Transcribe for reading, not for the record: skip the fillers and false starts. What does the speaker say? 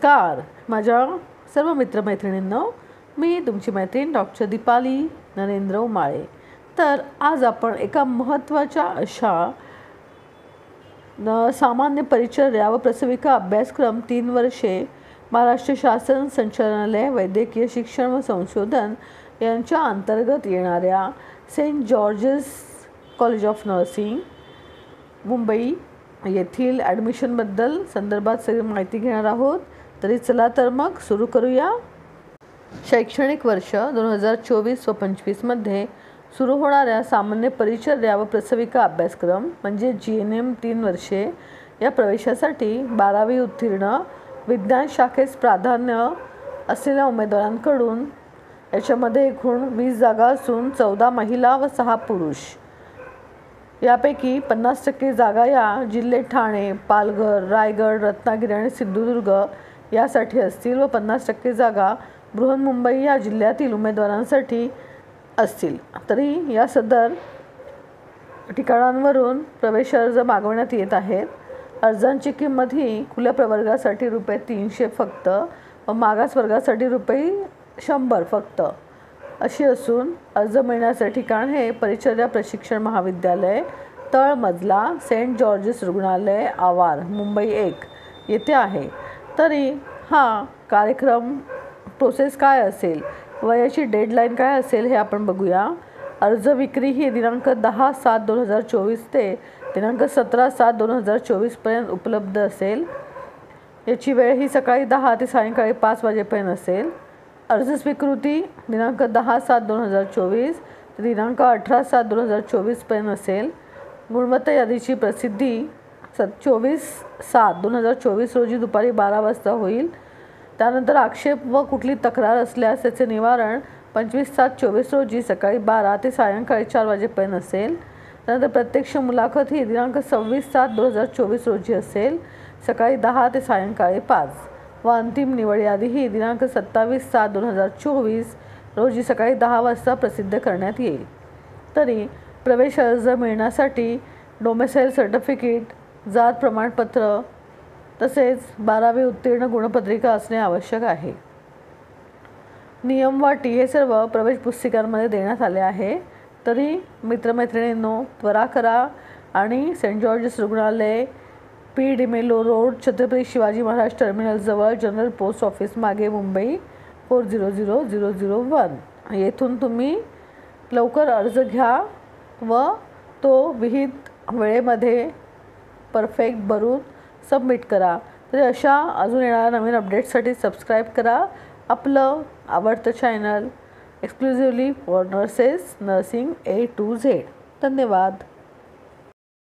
नमस्कार माझ्या सर्व मित्रमैत्रिणींनो, मी तुमची मैत्रीण डॉक्टर दीपाली नरेंद्र उमाळे। तर आज आपण एका महत्त्वाच्या अशा सामान्य परिचर्या व प्रसविका अभ्यासक्रम 3 वर्षे महाराष्ट्र शासन संचालनालय वैद्यकीय शिक्षण व संशोधन यांच्या अंतर्गत येणाऱ्या Saint George's College of Nursing Mumbai येथील ॲडमिशनबद्दल संदर्भात सगळी माहिती घेणार आहोत। तरी चला तर मग सुरू करूया। शैक्षणिक वर्ष 2024 व 25 मध्ये सुरू होणाऱ्या सामान्य परिचर्या व प्रसविका अभ्यासक्रम म्हणजे GNM 3 वर्षे या प्रवेशासाठी 12वी उत्तीर्ण विज्ञान शाखेस प्राधान्य असलेल्या उमेदवारांकडून याच्यामध्ये एकूण 20 जागा असून 14 महिला व 6 पुरुष यापैकी 50% जागा या जिल्हे ठाणे, पालघर, रायगड, रत्नागिरी आणि सिंधुदुर्ग यासाठी असतील व 50% जागा बृहन्मुंबई या जिल्ह्यातील उमेदवारांसाठी असतील। तरी या सदर ठिकाणांवरून प्रवेश अर्ज मागवण्यात येत आहेत। अर्जांची किंमत ही खुल्या प्रवर्गासाठी ₹300 फक्त व मागास वर्गासाठी ₹100 फक्त अशी असून अर्ज मिळण्याचे ठिकाण हे परिचर्या प्रशिक्षण महाविद्यालय तळमजला सेंट जॉर्जेस रुग्णालय आवार मुंबई 1 येथे आहे। तरी हा कार्यक्रम प्रोसेस काय असेल व याची डेडलाईन काय असेल हे आपण बघूया। अर्ज विक्री ही दिनांक 10/7/2024 ते दिनांक 17/7/2024 पर्यंत उपलब्ध असेल। याची वेळ ही सकाळी 10 ते सायंकाळी 5 वाजेपर्यंत असेल। अर्ज स्वीकृती दिनांक 10/7/2024 ते दिनांक 18/7/2024 पर्यंत असेल। गुणवत्ता यादीची प्रसिद्धी 24/7/2024 रोजी दुपारी 12 वाजता होईल। त्यानंतर आक्षेप व कुठली तक्रार असल्यास त्याचे निवारण 25/7/24 रोजी सकाळी 12 ते सायंकाळी 4 वाजेपर्यंत असेल। त्यानंतर प्रत्यक्ष मुलाखत ही दिनांक 26/7/2024 रोजी असेल, सकाळी 10 ते सायंकाळी 5 व अंतिम निवड यादी ही दिनांक 27/7/2024 रोजी सकाळी 10 वाजता प्रसिद्ध करण्यात येईल। तरी प्रवेश अर्ज मिळण्यासाठी डोमेसाईल सर्टिफिकेट, जात प्रमाणपत्र तसेच 12वी उत्तीर्ण गुणपत्रिका असणे आवश्यक आहे। नियम व अटी हे सर्व प्रवेश पुस्तिकांमध्ये देण्यात आले आहे। तरी मित्रमैत्रिणींनो, त्वरा करा आणि सेंट जॉर्जेस रुग्णालय P D'Mello road, Chhatrapati Shivaji Maharaj terminal जवळ, जनरल पोस्ट ऑफिस मागे, मुंबई 400001 येथून तुम्ही लवकर अर्ज घ्या व तो विहित वेळेमध्ये परफेक्ट भरून सबमिट करा। तरी अशा अजून येणाऱ्या नवीन अपडेट्ससाठी सबस्क्राईब करा आपलं आवडतं channel exclusively for nurses nursing A to Z। धन्यवाद।